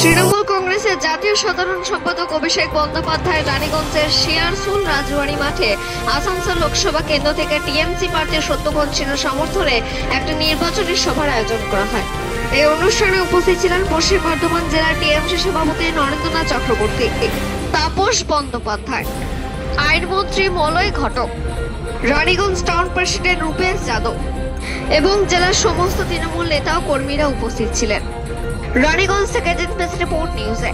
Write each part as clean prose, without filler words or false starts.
তৃণমূল কংগ্রেসের জাতীয় সাধারণ সম্পাদক অভিষেক বন্দ্যোপাধ্যায় রানীগঞ্জের শিয়ারসুল রাজবাড়ী মাঠে আসানসোল লোকসভা কেন্দ্র থেকে টিএমসি প্রার্থী সত্যপন সিনহার সমর্থনে একটা নির্বাচনী সভার আয়োজন করা হয়। এই অনুষ্ঠানে উপস্থিত ছিলেন পশ্চিম বর্ধমান জেলার টিএমসি সভাপতি নরেন্দ্রনাথ চক্রবর্তী, তাপস বন্দ্যোপাধ্যায়, আইনমন্ত্রী মলয় ঘটক, রানীগঞ্জ টাউন প্রেসিডেন্ট রূপেশ যাদব এবং জেলার সমস্ত তৃণমূল নেতা ও কর্মীরা উপস্থিত ছিলেন। রানীগঞ্জ থেকে জিতবেস রিপোর্ট নিউজে।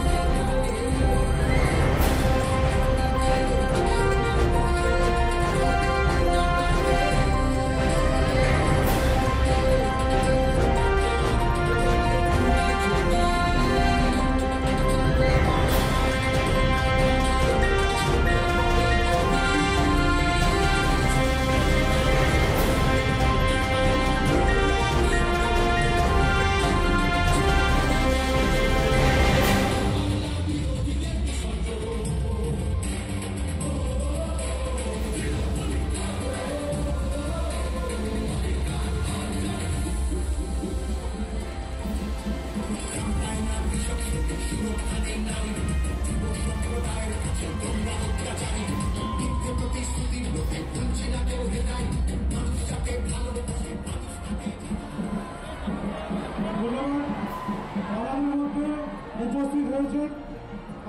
উপস্থিত হয়েছেন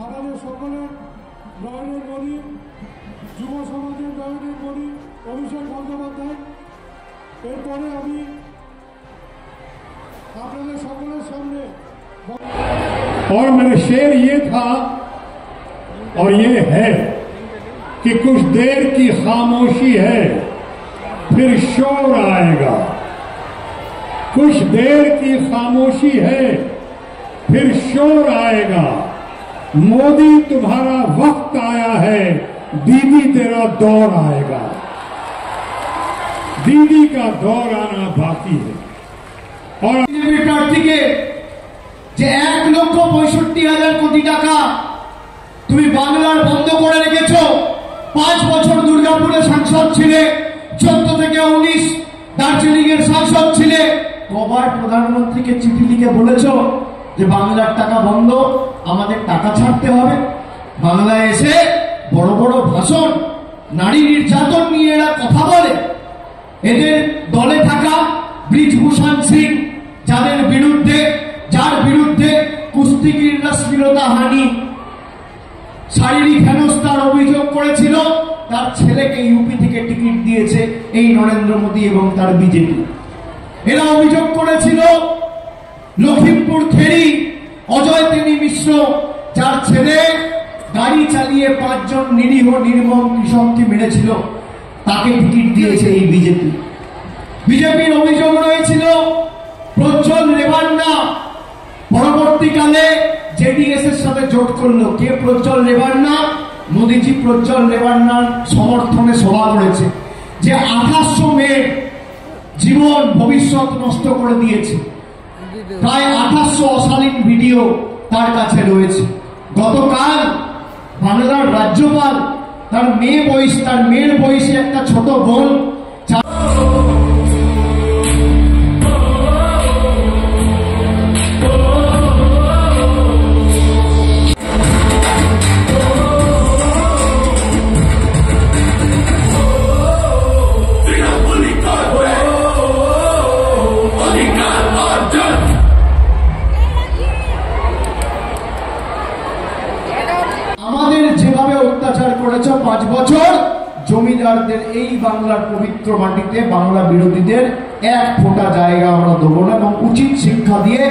আমাদের সকলের নয়নের মণি, যুব সমাজের নয়নের মণি অভিষেক বন্দ্যোপাধ্যায়। এরপরে আমি আপনাদের সকলের সামনে और मेरा शेर ये था और ये है कि कुछ देर की खामोशी है फिर शोर आएगा, कुछ देर की खामोशी है फिर शोर आएगा। मोदी तुम्हारा वक्त आया है, दीदी तेरा दौर आएगा। दीदी का दौर आना बाकी है। और प्रार्थी के 1,65,000 কোটি টাকা তুমি বাংলার বন্ধ করে রেখেছো। 5 বছর দুর্গাপুরে সাংসদ ছিলে, 14 থেকে 19 দার্জিলিং এর সাংসদ ছিলে। কবার প্রধানমন্ত্রীকে চিঠি লিখে বলেছো যে বাংলার টাকা বন্ধ, আমাদের টাকা ছাড়তে হবে? বাংলায় এসে বড় বড় ভাষণ, নারী নির্যাতন নিয়ে এরা কথা বলে। এদের দলে থাকা ব্রিজভূষণ সিং, যার বিরুদ্ধে কুস্তিগিররা শ্লীলতাহানি, শারীরিক হেনস্থার অভিযোগ করেছিল, তার ছেলেকে ইউপি থেকে টিকিট দিয়েছে এই নরেন্দ্র মোদী এবং তার বিজেপি। এরা অভিযোগ করেছিল লখিমপুর খেরি অজয় তেনী মিশ্র, যার ছেলে গাড়ি চালিয়ে 5 জন নিরীহ নির্মম কৃষককে মেরেছিল, তাকে টিকিট দিয়েছে এই বিজেপি। বিজেপির অভিযোগ রয়েছিল প্রজ্জ্বল রেবান্না পরবর্তীকালে জেডিএস এর সাথে জোট করলো। কে প্রজ্জ্বল রেবান্না? মোদীজি প্রজ্জ্বল রেবান্নার সমর্থনে সভা করেছে, যে 2800 মেয়ের জীবন ভবিষ্যৎ নষ্ট করে দিয়েছে। প্রায় 2800 অশালীন ভিডিও তার কাছে রয়েছে। গতকাল বাংলার রাজ্যপাল তার মেয়ের বয়সী একটা ছোট বোন অত্যাচার করেছ 5 বছর, জমিদারদের এই বাংলার পবিত্র মাটিতে বাংলা বিরোধীদের 1 ফোঁটা জায়গা আমরা দেবো না, এবং উচিত শিক্ষা দিয়ে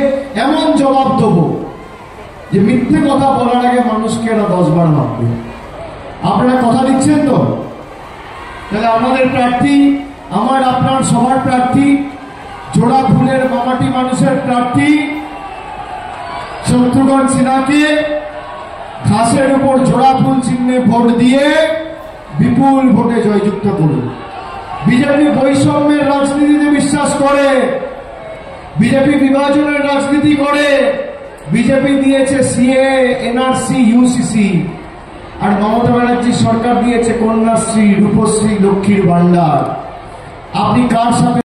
এমন জবাব দেবো যে মিথ্যে কথা বলার আগে মানুষকে এরা 10 বার ভাববে। আপনারা কথা দিচ্ছেন তো? তাহলে আমাদের প্রার্থী, আমার আপনার সবার প্রার্থী, জোড়া ফুলের মামাটি মানুষের প্রার্থী শত্রুঘ্ন সিনহাকে ঘাসের উপর জোড়া ফুল চিহ্নে ভোট দিয়ে বিপুল ভোটে জয়যুক্ত করুন। বিজেপি বৈষম্যের রাজনীতিতে বিশ্বাস করে, বিজেপি বিভাজনের রাজনীতি করে। বিজেপি দিয়েছে সিএ, এনআরসি, ইউসিসি, আর মমতা ব্যানার্জি সরকার দিয়েছে কন্যাশ্রী, রূপশ্রী, লক্ষ্মীর ভান্ডার। আপনি কার সাথে